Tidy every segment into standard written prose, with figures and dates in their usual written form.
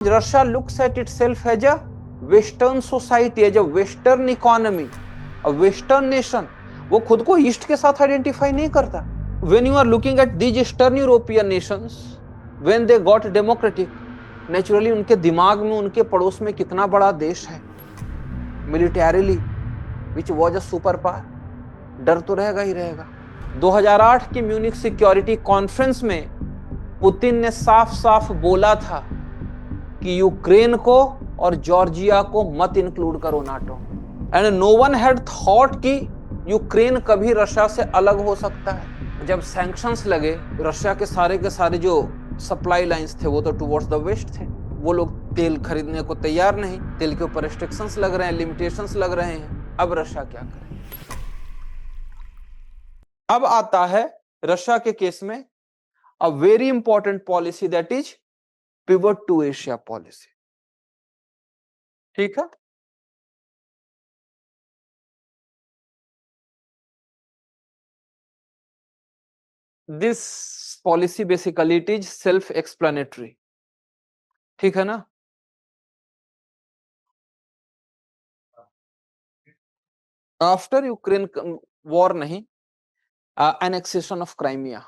Russia looks at itself as a Western society, as a Western economy, a Western nation. वो खुद को east के साथ identify नहीं करता. When you are looking at these Eastern European nations, when they got democratic, naturally उनके दिमाग में उनके पड़ोस में कितना बड़ा देश है, militarily, which was a super power, डर तो रहेगा ही रहेगा. 2008 की म्यूनिक सिक्योरिटी कॉन्फ्रेंस में पुतिन ने साफ साफ बोला था कि यूक्रेन को और जॉर्जिया को मत इंक्लूड करो NATO. And no one had thought कि यूक्रेन कभी रशिया से अलग हो सकता है. जब सैंक्शंस लगे, रशिया के सारे जो सप्लाई लाइंस थे वो तो टुवर्ड्स द वेस्ट थे. वो लोग तेल खरीदने को तैयार नहीं, तेल के ऊपर रिस्ट्रिक्शंस लग रहे हैं, लिमिटेशंस लग रहे हैं. अब रशिया क्या करे? अब आता है रशिया के केस में a very important policy, that is pivot to Asia policy. ठीक है. This policy basically it is self explanatory. ठीक है ना. आफ्टर यूक्रेन वॉर नहीं, एनेक्सेशन ऑफ क्राइमिया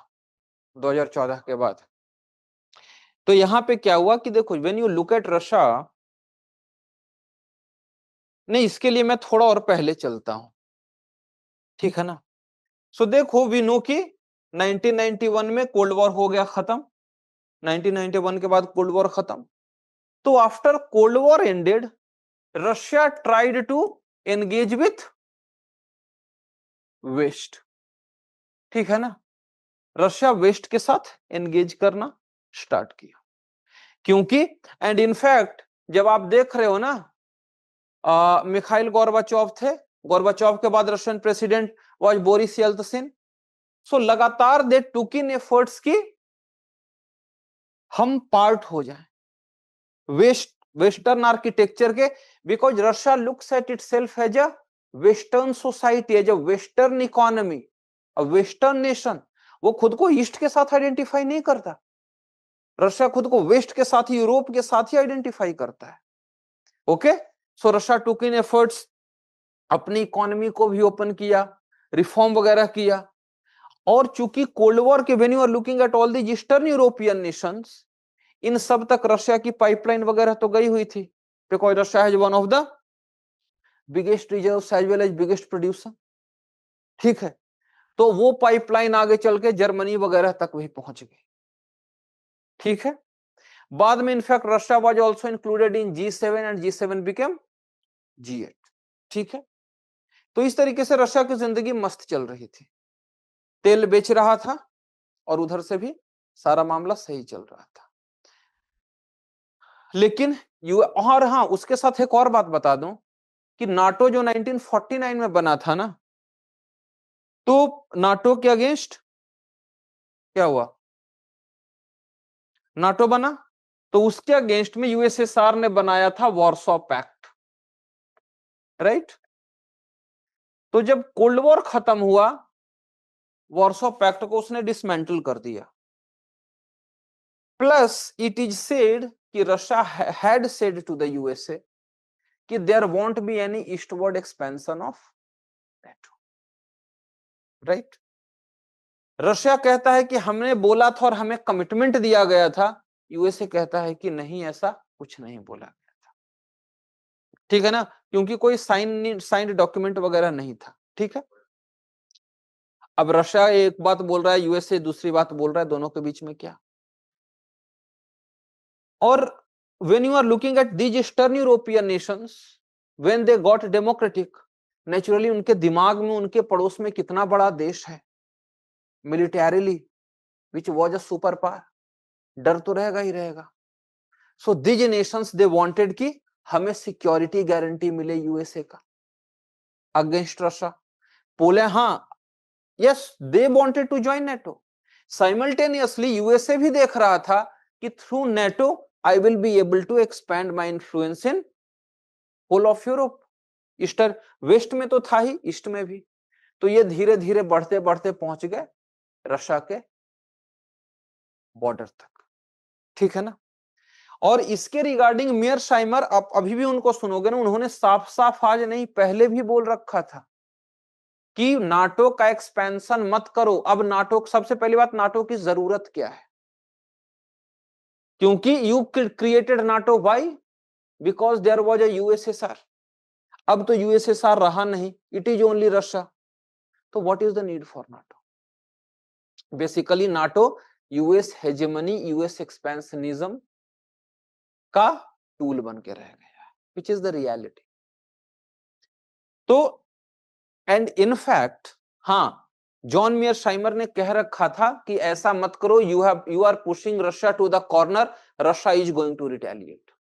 2014 के बाद. तो यहां पे क्या हुआ कि देखो, when you look at Russia, नहीं इसके लिए मैं थोड़ा और पहले चलता हूं. ठीक है ना. सो देखो, वी नो कि 1991 में कोल्ड वॉर हो गया खत्म. 1991 के बाद कोल्ड वॉर खत्म. तो after cold war ended, Russia tried to engage with West. ठीक है ना. रशिया वेस्ट के साथ एंगेज करना स्टार्ट किया. क्योंकि एंड इनफैक्ट जब आप देख रहे हो ना, मिखाइल गोर्बाचोव थे, गोर्बाचोव के बाद Russian president was Boris Yeltsin. So लगातार दे टुक इन एफर्ट्स की हम पार्ट हो जाएं वेस्टर्न आर्किटेक्चर के, because Russia looks at itself as a western society, as a western economy, a western nation. वो खुद को ईस्ट के साथ आइडेंटिफाई नहीं करता. रशिया खुद को वेस्ट के साथ ही, यूरोप के साथ ही आइडेंटिफाई करता है. Okay. So Russia took in efforts, अपनी इकोनॉमी को भी ओपन किया, रिफॉर्म वगैरह किया. और चूंकि कोल्ड वॉर के when you are looking at all the eastern European nations, इन सब तक रशिया की पाइपलाइन वगैरह तो गई हुई थी, because Russia has one of the biggest reserves as well as biggest producer. ठीक है. तो वो पाइपलाइन आगे चल के जर्मनी वगैरह तक भी पहुंच गई. ठीक है. बाद में in fact Russia was also included in G7 and G7 became G8. ठीक है. तो इस तरीके से रशिया की जिंदगी मस्त चल रही थी. तेल बेच रहा था और उधर से भी सारा मामला सही चल रहा था. लेकिन और हाँ, उसके साथ एक और बात बता दूं कि नाटो जो 1949 में बना था ना, तो नाटो के अगेंस्ट क्या हुआ? नाटो बना, तो उसके अगेंस्ट में यूएसएसआर ने बनाया था वॉर्सो पैक्ट. राइट. तो जब कोल्ड वॉर खत्म हुआ, वॉर्सो पैक्ट को उसने डिसमेंटल कर दिया. प्लस इट इज सेड कि Russia had said to the USA कि there won't be any eastward expansion of NATO. Right. Russia कहता है कि हमने बोला था और हमें कमिटमेंट दिया गया था. यूएसए कहता है कि नहीं, ऐसा कुछ नहीं बोला गया था. ठीक है ना. क्योंकि कोई साइंड डॉक्यूमेंट वगैरह नहीं था. ठीक है. अब रशिया एक बात बोल रहा है, यूएसए दूसरी बात बोल रहा है, दोनों के बीच में क्या? और when you are looking at these Eastern European nations, when they got democratic, naturally उनके दिमाग में उनके पड़ोस में कितना बड़ा देश है, militarily, which was a super power, डर तो रहेगा ही रहेगा. So these nations they wanted कि हमें सिक्योरिटी गारंटी मिले यूएसए का अगेंस्ट रशिया. बोले हाँ, yes, they wanted to join NATO. Simultaneously USA भी देख रहा था कि through NATO I will be able to expand my influence in whole of Europe. East or west में तो था ही, ईस्ट में भी. तो ये धीरे धीरे बढ़ते बढ़ते पहुंच गए रशिया के बॉर्डर तक. ठीक है ना. और इसके रिगार्डिंग मेयरशाइमर, आप अभी भी उनको सुनोगे ना, उन्होंने साफ साफ आज नहीं पहले भी बोल रखा था कि नाटो का एक्सपेंशन मत करो। अब नाटो, सबसे पहली बात, नाटो की जरूरत क्या है? क्योंकि you created NATO, why? Because there was a USSR. अब तो यूएसएसआर रहा नहीं, इट इज ओनली रशिया। तो what is the need for NATO? Basically NATO US hegemony, US expansionism का टूल बन के रह गया, विच इज द रियलिटी। तो एंड इनफैक्ट, हाँ, जॉन मेयरशाइमर ने कह रखा था कि ऐसा मत करो, you are pushing Russia to the corner, Russia is going to retaliate.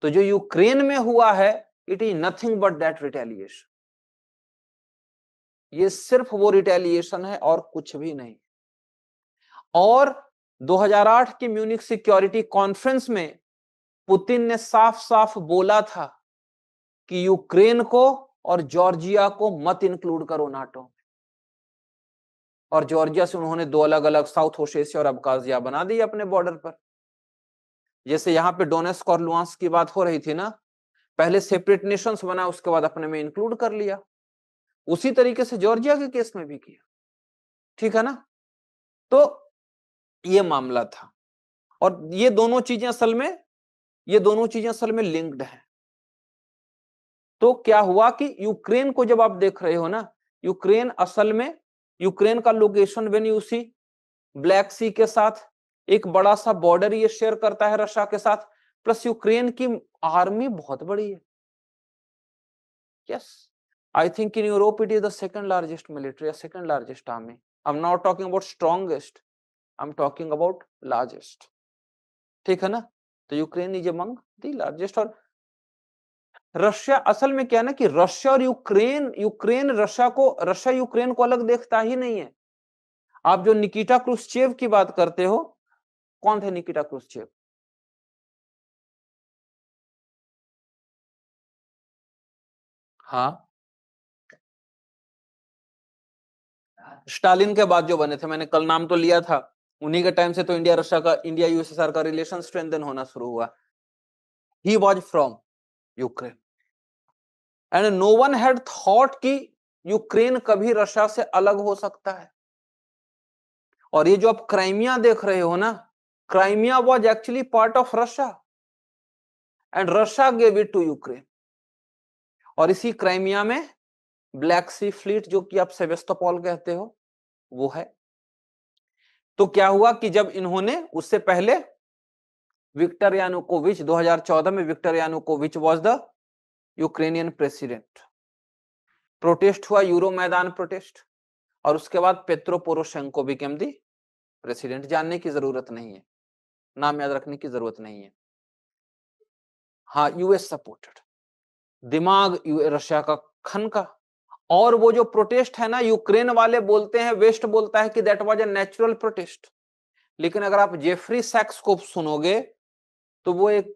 तो जो यूक्रेन में हुआ है, it is nothing but that retaliation. ये सिर्फ वो रिटेलिएशन है और कुछ भी नहीं। और 2008 की म्यूनिक सिक्योरिटी कॉन्फ्रेंस में पुतिन ने साफ साफ बोला था कि यूक्रेन को और जॉर्जिया को मत इंक्लूड करो नाटो में। और जॉर्जिया से उन्होंने दो अलग अलग, साउथ ओसेशिया और अब्खाजिया बना दी अपने बॉर्डर पर। जैसे यहां पे डोनेस्क और लुहांस्क की बात हो रही थी ना, पहले सेपरेट नेशंस बना, उसके बाद अपने में इंक्लूड कर लिया। उसी तरीके से जॉर्जिया के केस में भी किया, ठीक है ना? तो ये मामला था। और ये दोनों चीजें असल में लिंक्ड हैं। तो क्या हुआ कि यूक्रेन को जब आप देख रहे हो ना, यूक्रेन असल में, यूक्रेन का लोकेशन वेन्यूसी ब्लैक सी के साथ एक बड़ा सा बॉर्डर ये शेयर करता है रशिया के साथ, प्लस यूक्रेन की आर्मी बहुत बड़ी है। Yes, I think in Europe it is the second largest military, second largest army. I am not talking about strongest, I am talking about largest, ठीक है ना? तो Ukraine is among the largest. और Russia असल में क्या है ना कि रशिया और यूक्रेन रशिया यूक्रेन को अलग देखता ही नहीं है। आप जो निकिता क्रुश्चेव की बात करते हो, कौन थे निकिता क्रुश्चेव? हाँ, स्टालिन के बाद जो बने थे, मैंने कल नाम तो लिया था, उन्हीं के टाइम से तो इंडिया यूएसएसआर का रिलेशन स्ट्रेंथन होना शुरू हुआ। He was from Ukraine and no one had thought कि यूक्रेन कभी रशिया से अलग हो सकता है। और ये जो आप क्राइमिया देख रहे हो ना, Crimea was actually part of Russia and Russia gave it to Ukraine. और इसी क्राइमिया में ब्लैक सी फ्लीट, जो कि आप सेवेस्तोपोल कहते हो, वो है। तो क्या हुआ कि जब इन्होंने, उससे पहले विक्टर यानुकोविच, 2014 में Viktor Yanukovych was the Ukrainian president. Protest हुआ, यूरो मैदान प्रोटेस्ट, और उसके बाद Petro Poroshenko became the president. जानने की जरूरत नहीं है, नाम याद रखने की जरूरत नहीं है। हाँ, यूएस सपोर्टेड, दिमाग रशिया का खन का। और वो जो प्रोटेस्ट है ना, यूक्रेन वाले बोलते हैं, वेस्ट बोलता है कि that was a natural protest. लेकिन अगर आप जेफरी सैक्स को सुनोगे, तो वो एक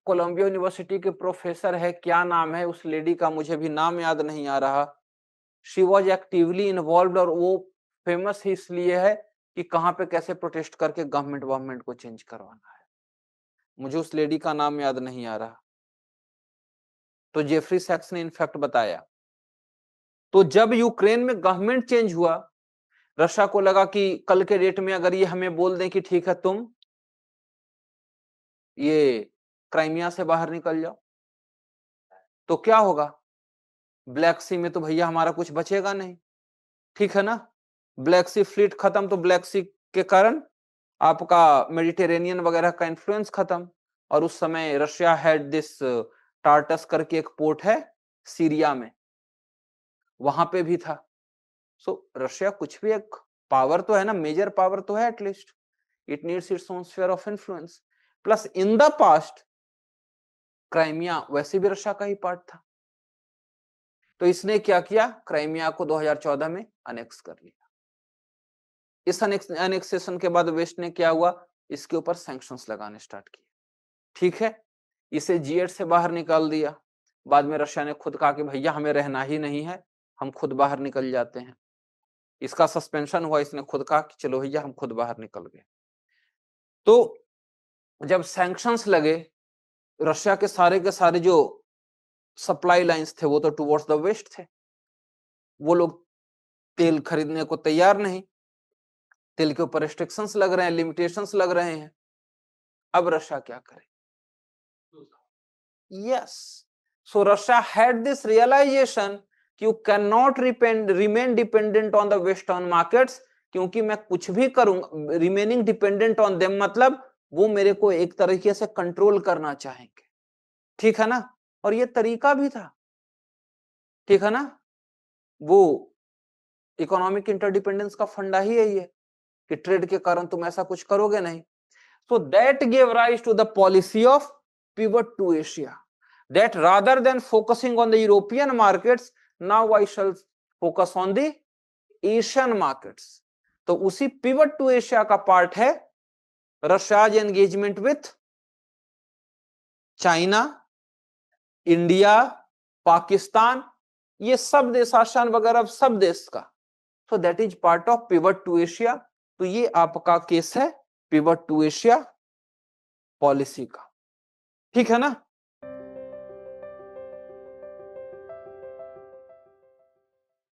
कोलंबिया यूनिवर्सिटी के प्रोफेसर है, क्या नाम है उस लेडी का, मुझे भी नाम याद नहीं आ रहा। शी वॉज एक्टिवली इन्वॉल्व, और वो फेमस ही इसलिए है कि कहां पे कैसे प्रोटेस्ट करके गवर्नमेंट को चेंज करवाना है। मुझे उस लेडी का नाम याद नहीं आ रहा। तो जेफरी सैक्स ने इनफैक्ट बताया। तो जब यूक्रेन में गवर्नमेंट चेंज हुआ, रशिया को लगा कि कल के डेट में अगर ये हमें बोल दें कि ठीक है, तुम ये क्राइमिया से बाहर निकल जाओ, तो क्या होगा? ब्लैक सी में तो भैया हमारा कुछ बचेगा नहीं, ठीक है ना? ब्लैक सी फ्लीट खत्म, तो ब्लैक सी के कारण आपका मेडिटेरेनियन वगैरह का इन्फ्लुएंस खत्म। और उस समय रशिया हैड दिस टार्टस करके एक पोर्ट है सीरिया में, वहां पे भी था। सो रशिया कुछ भी एक पावर तो है ना, मेजर पावर तो है at least, it needs its own sphere of influence. Plus in the past Crimea वैसे भी रशिया का ही पार्ट था। तो इसने क्या किया, क्राइमिया को 2014 में अनेक्स कर लिया। इस अनेक्सेशन के बाद वेस्ट ने क्या हुआ, इसके ऊपर सैंक्शंस लगाने स्टार्ट किए, ठीक है? इसे G8 से बाहर निकाल दिया। बाद में रशिया ने खुद कहा कि भैया हमें रहना ही नहीं है, हम खुद बाहर निकल जाते हैं। इसका सस्पेंशन हुआ, इसने खुद कहा कि चलो भैया हम खुद बाहर निकल गए। तो जब सैंक्शंस लगे, रशिया के सारे जो सप्लाई लाइंस थे वो तो टुवर्ड्स द वेस्ट थे, वो लोग तेल खरीदने को तैयार नहीं, तेल के ऊपर रिस्ट्रिक्शंस लग रहे हैं, लिमिटेशंस लग रहे हैं। अब रशिया क्या करे? Yes, so Russia had this realization कि you can not remain dependent on the western markets, क्योंकि मैं कुछ भी करूंगा रिमेनिंग डिपेंडेंट ऑन देम, मतलब वो मेरे को एक तरीके से कंट्रोल करना चाहेंगे, ठीक है ना? और ये तरीका भी था, ठीक है ना? वो इकोनॉमिक इंटरडिपेंडेंस का फंडा ही है ये, कि ट्रेड के कारण तुम ऐसा कुछ करोगे नहीं। So that gave rise to the policy of pivot to Asia. That rather than focusing on the European markets, now I shall focus on the Asian markets. तो उसी pivot to Asia का पार्ट है Russia's engagement with China, India, Pakistan, ये सब देश, ASEAN वगैरह सब देश का। So that is part of pivot to Asia. तो ये आपका केस है pivot to Asia पॉलिसी का, ठीक है ना?